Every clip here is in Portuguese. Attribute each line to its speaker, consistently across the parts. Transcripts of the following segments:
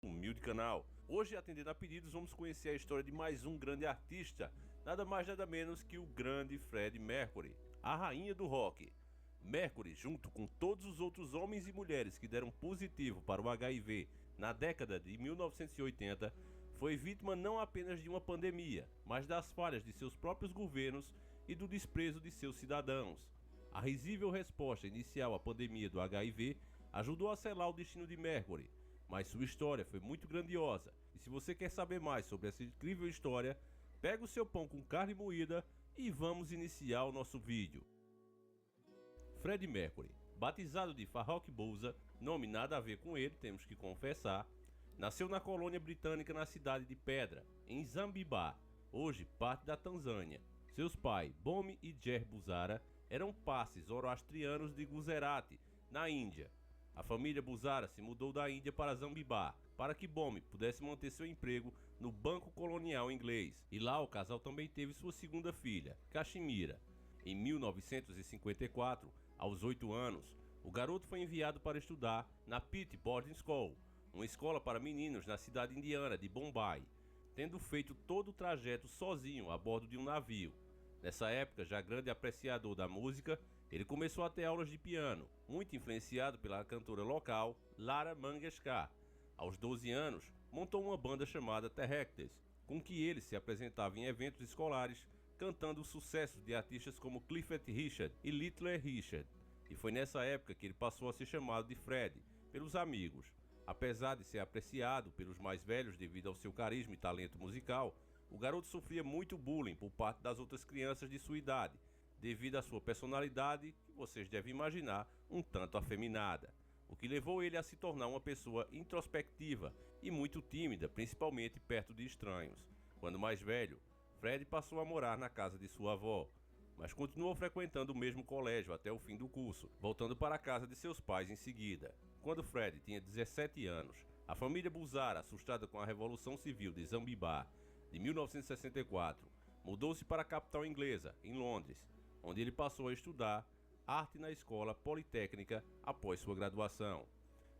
Speaker 1: humilde canal. Hoje, atendendo a pedidos, vamos conhecer a história de mais um grande artista, nada mais nada menos que o grande Freddie Mercury, a rainha do rock. Mercury, junto com todos os outros homens e mulheres que deram positivo para o HIV na década de 1980, foi vítima não apenas de uma pandemia, mas das falhas de seus próprios governos e do desprezo de seus cidadãos. A risível resposta inicial à pandemia do HIV ajudou a selar o destino de Mercury, mas sua história foi muito grandiosa, e se você quer saber mais sobre essa incrível história, pega o seu pão com carne moída e vamos iniciar o nosso vídeo. Freddie Mercury, batizado de Farrokh Bulsara, nome nada a ver com ele, temos que confessar, nasceu na colônia britânica na cidade de Pedra, em Zanzibar, hoje parte da Tanzânia. Seus pais, Bomi e Jer Bulsara, eram passes zoroastrianos de Gujarat, na Índia. A família Bulsara se mudou da Índia para Zanzibar, para que Bomi pudesse manter seu emprego no Banco Colonial Inglês, e lá o casal também teve sua segunda filha, Kashmira. Em 1954, aos 8 anos, o garoto foi enviado para estudar na Pitt Boarding School, uma escola para meninos na cidade indiana de Bombay, tendo feito todo o trajeto sozinho a bordo de um navio. Nessa época, já grande apreciador da música, ele começou a ter aulas de piano, muito influenciado pela cantora local Lata Mangeshkar. Aos 12 anos, montou uma banda chamada The Hectors, com que ele se apresentava em eventos escolares, cantando os sucessos de artistas como Clifford Richard e Little Richard. E foi nessa época que ele passou a ser chamado de Fred pelos amigos. Apesar de ser apreciado pelos mais velhos devido ao seu carisma e talento musical, o garoto sofria muito bullying por parte das outras crianças de sua idade, devido à sua personalidade, que vocês devem imaginar, um tanto afeminada, o que levou ele a se tornar uma pessoa introspectiva e muito tímida, principalmente perto de estranhos. Quando mais velho, Fred passou a morar na casa de sua avó, mas continuou frequentando o mesmo colégio até o fim do curso, voltando para a casa de seus pais em seguida. Quando Fred tinha 17 anos, a família Bulsara, assustada com a Revolução Civil de Zanzibar de 1964, mudou-se para a capital inglesa, em Londres, onde ele passou a estudar arte na escola politécnica após sua graduação.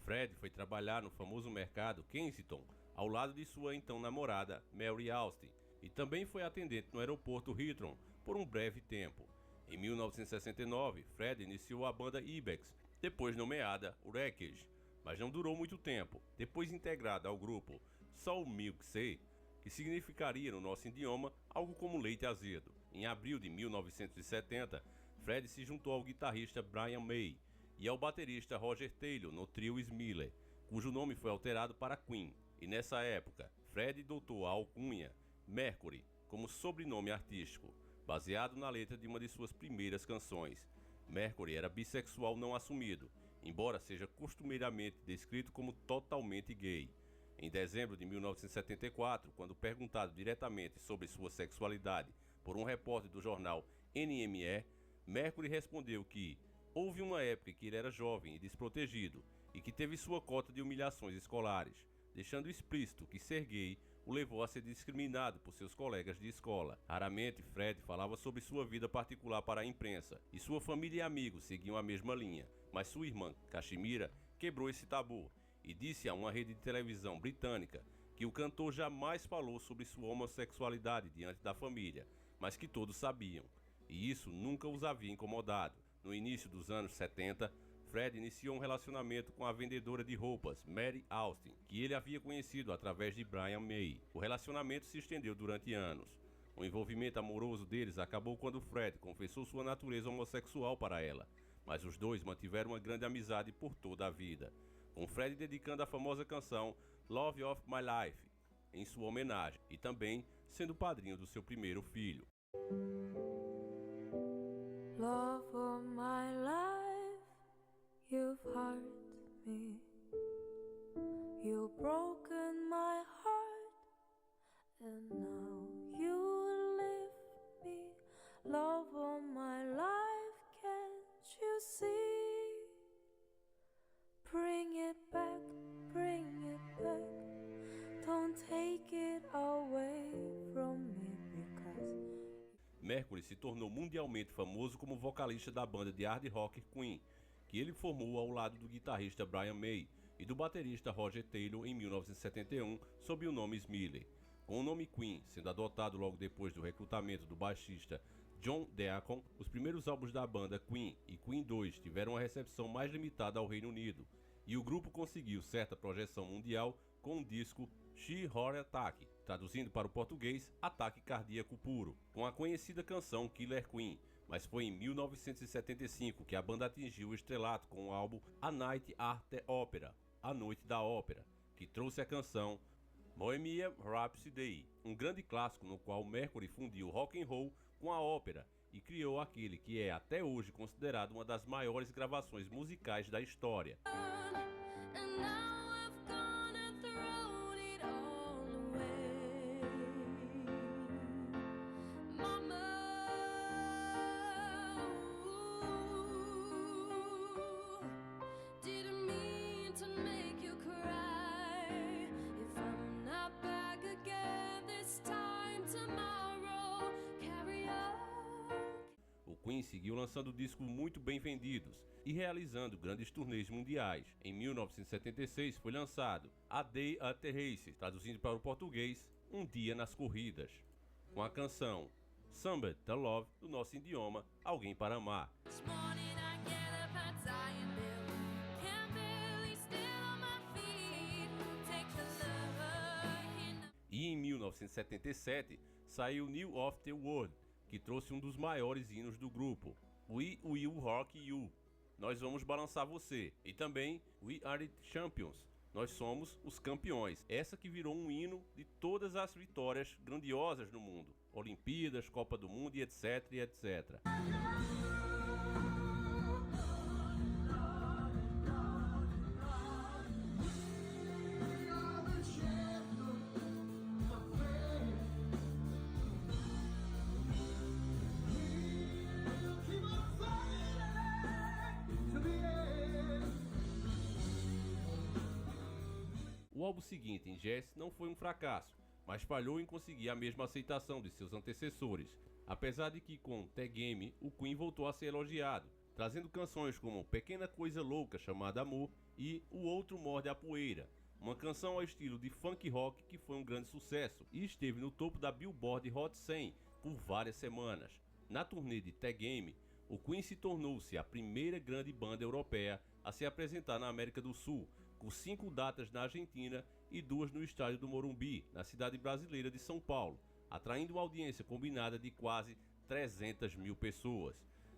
Speaker 1: Fred foi trabalhar no famoso mercado Kensington, ao lado de sua então namorada Mary Austin, e também foi atendente no aeroporto Heathrow por um breve tempo. Em 1969, Fred iniciou a banda Ibex, depois nomeada Wreckage, mas não durou muito tempo. Depois integrada ao grupo Soul Milk Sea, que significaria no nosso idioma algo como leite azedo. Em abril de 1970, Fred se juntou ao guitarrista Brian May e ao baterista Roger Taylor no trio Smiller, cujo nome foi alterado para Queen. E nessa época, Fred adotou a alcunha Mercury como sobrenome artístico, baseado na letra de uma de suas primeiras canções. Mercury era bissexual não assumido, embora seja costumeiramente descrito como totalmente gay. Em dezembro de 1974, quando perguntado diretamente sobre sua sexualidade por um repórter do jornal NME, Mercury respondeu que houve uma época em que ele era jovem e desprotegido e que teve sua cota de humilhações escolares, deixando explícito que ser gay o levou a ser discriminado por seus colegas de escola. Raramente, Fred falava sobre sua vida particular para a imprensa, e sua família e amigos seguiam a mesma linha, mas sua irmã, Kashmira, quebrou esse tabu e disse a uma rede de televisão britânica que o cantor jamais falou sobre sua homossexualidade diante da família, mas que todos sabiam, e isso nunca os havia incomodado. No início dos anos 70, Fred iniciou um relacionamento com a vendedora de roupas, Mary Austin, que ele havia conhecido através de Brian May. O relacionamento se estendeu durante anos. O envolvimento amoroso deles acabou quando Fred confessou sua natureza homossexual para ela, mas os dois mantiveram uma grande amizade por toda a vida, com Fred dedicando a famosa canção Love of My Life em sua homenagem e também sendo padrinho do seu primeiro filho.
Speaker 2: Love of my life, you've hurt me, you've broken my heart, and now you leave me. Love of my life, can't you see? Bring it back, don't take it away from me, because
Speaker 1: Mercury se tornou mundialmente famoso como vocalista da banda de hard rock Queen, que ele formou ao lado do guitarrista Brian May e do baterista Roger Taylor em 1971 sob o nome Smiley. Com o nome Queen sendo adotado logo depois do recrutamento do baixista John Deacon, os primeiros álbuns da banda Queen e Queen 2 tiveram uma recepção mais limitada ao Reino Unido, e o grupo conseguiu certa projeção mundial com o disco She Heart Attack, traduzindo para o português Ataque Cardíaco Puro, com a conhecida canção Killer Queen. Mas foi em 1975 que a banda atingiu o estrelato com o álbum A Night at the Opera, A Noite da Ópera, que trouxe a canção Bohemian Rhapsody, um grande clássico no qual Mercury fundiu rock and roll com a ópera e criou aquele que é até hoje considerado uma das maiores gravações musicais da história. Queen seguiu lançando discos muito bem vendidos e realizando grandes turnês mundiais. Em 1976 foi lançado A Day at the Races, traduzindo para o português Um Dia nas Corridas, com a canção Somebody to Love, do nosso idioma Alguém para Amar. E em 1977 saiu New of the World, que trouxe um dos maiores hinos do grupo, We Will Rock You, Nós Vamos Balançar Você, e também We Are the Champions, Nós Somos os Campeões, essa que virou um hino de todas as vitórias grandiosas no mundo, Olimpíadas, Copa do Mundo e etc, e etc. O álbum seguinte, em Jazz, não foi um fracasso, mas falhou em conseguir a mesma aceitação de seus antecessores, apesar de que com The Game o Queen voltou a ser elogiado, trazendo canções como Pequena Coisa Louca Chamada Amor e O Outro Morde a Poeira, uma canção ao estilo de funk rock que foi um grande sucesso e esteve no topo da Billboard Hot 100 por várias semanas. Na turnê de The Game, o Queen se tornou-se a primeira grande banda europeia a se apresentar na América do Sul, com 5 datas na Argentina e 2 no estádio do Morumbi, na cidade brasileira de São Paulo, atraindo uma audiência combinada de quase 300 mil pessoas.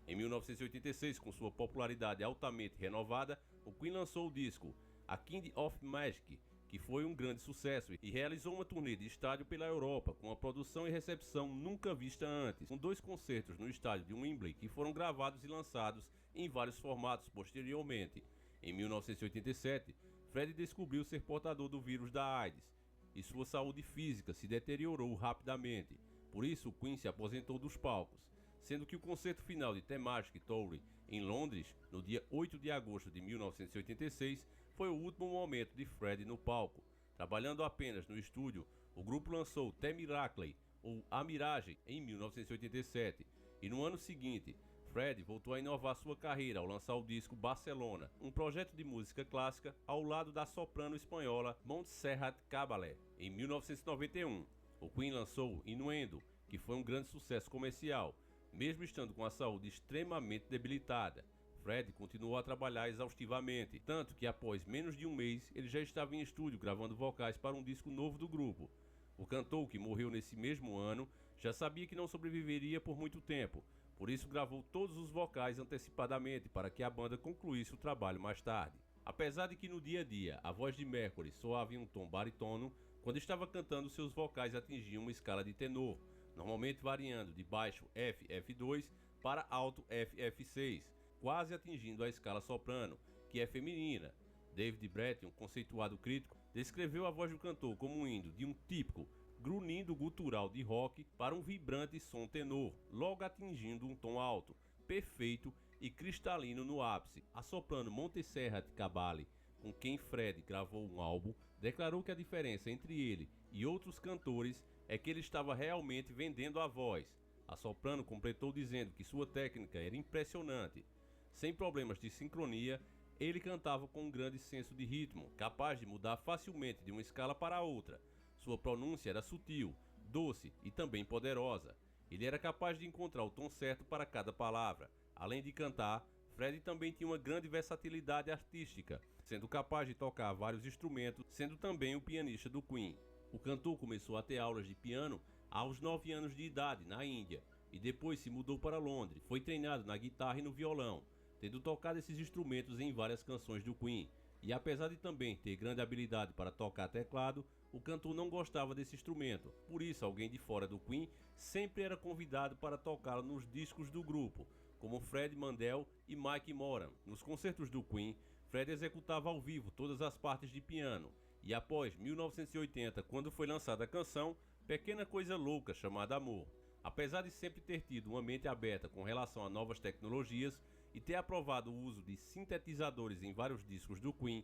Speaker 1: Em 1986, com sua popularidade altamente renovada, o Queen lançou o disco A Kind of Magic, que foi um grande sucesso e realizou uma turnê de estádio pela Europa, com uma produção e recepção nunca vista antes, com 2 concertos no estádio de Wembley que foram gravados e lançados em vários formatos posteriormente. Em 1987, Freddie descobriu ser portador do vírus da AIDS e sua saúde física se deteriorou rapidamente. Por isso, o Queen se aposentou dos palcos, sendo que o concerto final de The Magic Tour em Londres, no dia 8 de agosto de 1986, foi o último momento de Freddie no palco. Trabalhando apenas no estúdio, o grupo lançou The Miracle, ou A Miragem, em 1987, e no ano seguinte, Freddie voltou a inovar sua carreira ao lançar o disco Barcelona, um projeto de música clássica ao lado da soprano espanhola Montserrat Caballé. Em 1991, o Queen lançou Innuendo, que foi um grande sucesso comercial, mesmo estando com a saúde extremamente debilitada. Freddie continuou a trabalhar exaustivamente, tanto que após menos de um mês ele já estava em estúdio gravando vocais para um disco novo do grupo. O cantor, que morreu nesse mesmo ano, já sabia que não sobreviveria por muito tempo, por isso gravou todos os vocais antecipadamente para que a banda concluísse o trabalho mais tarde. Apesar de que no dia a dia a voz de Mercury soava em um tom barítono, quando estava cantando seus vocais atingiam uma escala de tenor, normalmente variando de baixo F/F2 para alto F/F6, quase atingindo a escala soprano, que é feminina. David Brett, um conceituado crítico, descreveu a voz do cantor como indo de um típico grunhido gutural de rock para um vibrante som tenor, logo atingindo um tom alto, perfeito e cristalino no ápice. A soprano Montserrat Caballé, com quem Freddie gravou um álbum, declarou que a diferença entre ele e outros cantores é que ele estava realmente vendendo a voz. A soprano completou dizendo que sua técnica era impressionante. Sem problemas de sincronia, Ele cantava com um grande senso de ritmo, capaz de mudar facilmente de uma escala para outra. Sua pronúncia era sutil, doce e também poderosa. Ele era capaz de encontrar o tom certo para cada palavra. Além de cantar, Freddie também tinha uma grande versatilidade artística, sendo capaz de tocar vários instrumentos, sendo também o pianista do Queen. O cantor começou a ter aulas de piano aos 9 anos de idade na Índia e depois se mudou para Londres. Foi treinado na guitarra e no violão, tendo tocado esses instrumentos em várias canções do Queen. E apesar de também ter grande habilidade para tocar teclado, o cantor não gostava desse instrumento. Por isso, alguém de fora do Queen sempre era convidado para tocá-lo nos discos do grupo, como Fred Mandel e Mike Moran. Nos concertos do Queen, Fred executava ao vivo todas as partes de piano. E após 1980, quando foi lançada a canção Pequena Coisa Louca Chamada Amor. Apesar de sempre ter tido uma mente aberta com relação a novas tecnologias e ter aprovado o uso de sintetizadores em vários discos do Queen,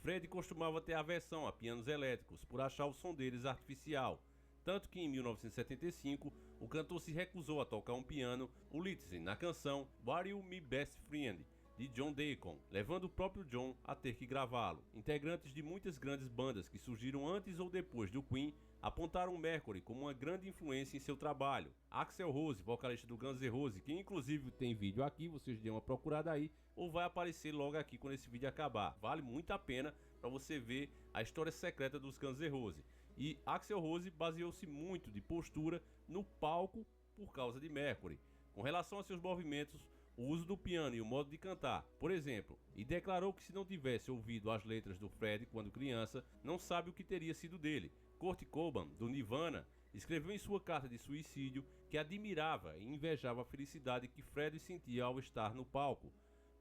Speaker 1: Fred costumava ter aversão a pianos elétricos por achar o som deles artificial, tanto que em 1975 o cantor se recusou a tocar um piano, o Lizzy, na canção Are You My Best Friend, de John Deacon, levando o próprio John a ter que gravá-lo. Integrantes de muitas grandes bandas que surgiram antes ou depois do Queen apontaram Mercury como uma grande influência em seu trabalho. Axl Rose, vocalista do Guns N' Roses, que inclusive tem vídeo aqui, vocês dêem uma procurada aí, ou vai aparecer logo aqui quando esse vídeo acabar. Vale muito a pena para você ver a história secreta dos Guns N' Roses. E Axl Rose baseou-se muito de postura no palco por causa de Mercury. Com relação a seus movimentos, o uso do piano e o modo de cantar, por exemplo, e declarou que se não tivesse ouvido as letras do Fred quando criança, não sabe o que teria sido dele. Kurt Cobain, do Nirvana, escreveu em sua carta de suicídio que admirava e invejava a felicidade que Fred sentia ao estar no palco.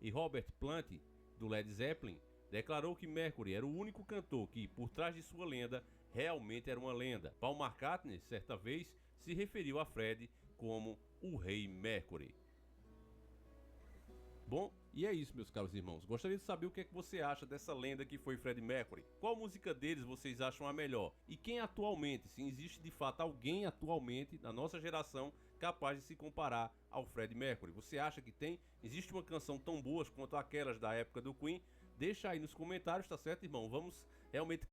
Speaker 1: E Robert Plant, do Led Zeppelin, declarou que Mercury era o único cantor que, por trás de sua lenda, realmente era uma lenda. Paul McCartney, certa vez, se referiu a Fred como o Rei Mercury. Bom, e é isso, meus caros irmãos. Gostaria de saber o que é que você acha dessa lenda que foi Freddie Mercury. Qual música deles vocês acham a melhor? E quem atualmente, se existe de fato alguém atualmente na nossa geração capaz de se comparar ao Freddie Mercury? Você acha que tem? Existe uma canção tão boa quanto aquelas da época do Queen? Deixa aí nos comentários, tá certo, irmão? Vamos realmente